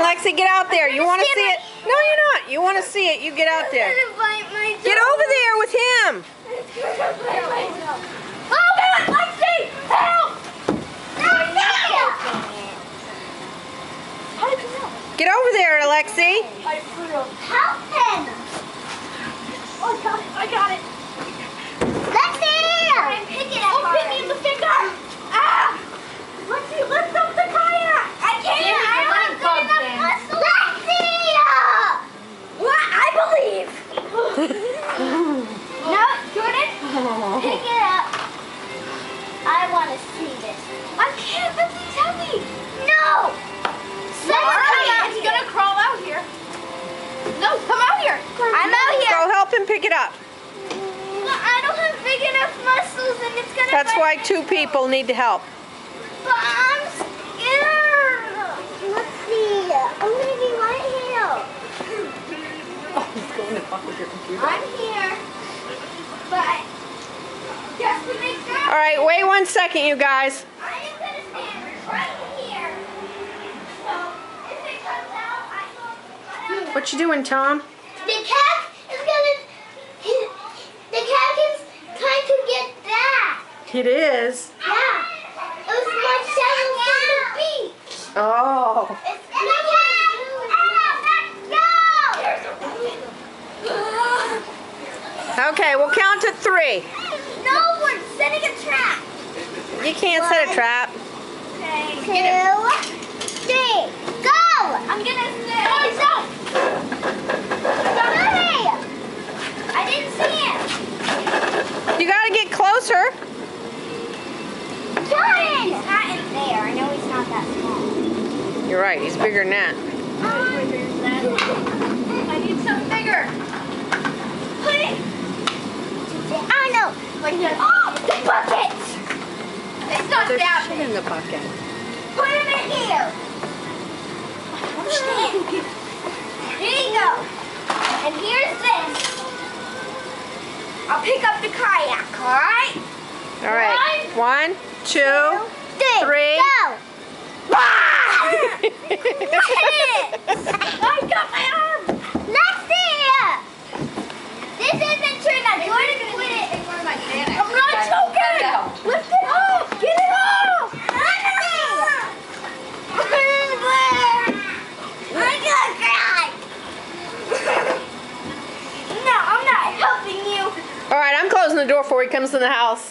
Alexi, get out there. You want to see it? No, you're not. You want to see it? You get out there. Get over there with him. Oh God, Lexi! Help! Get over there, Alexi. Help him! Oh, I got it. Lexi! I'm picking up. Oh, pick me in the finger. Ah! Lexi, lift up the kayak. I can't. I don't have good enough muscle. Lexi! What? I believe. No, Jordan. Pick it up. I want to see this. I can't. This is heavy. No. It's gonna crawl out here. No, come out here. I'm out here. Go help him pick it up. I don't have big enough muscles and it's gonna That's why 2 people need to help. But I'm scared. Let's see. I'm gonna be right here. Oh, he's going to fuck with your computer. I'm here. But just to make sure. All right, wait 1 second, you guys. I am gonna stand right here. So if it comes out, I go. What you doing, Tom? The cat is trying to get back. It is. Yeah. It was my shadow from the beach. Oh. It's in the cat. Let's go. Okay, we'll count to 3. No, we're setting a trap. You can't set a trap. Okay. 2, 3, go. I'm gonna say. Oh, stop. I didn't see him. You gotta get closer. Jordan! He's not in there. I know he's not that small. You're right, he's bigger than that. I need something bigger. Put it. I know. Oh, the bucket. It's not There's that shit big. in the bucket. Put him in here. Here you go. And here's this. I'll pick up the kayak, alright? All right. 1, 2, 3. Go! I got my arm! Lexi! This isn't true now. Jordan quit it. I'm not choking! Lift it up! Get it off! I'm gonna cry! No, I'm not helping you. All right, I'm closing the door before he comes in the house.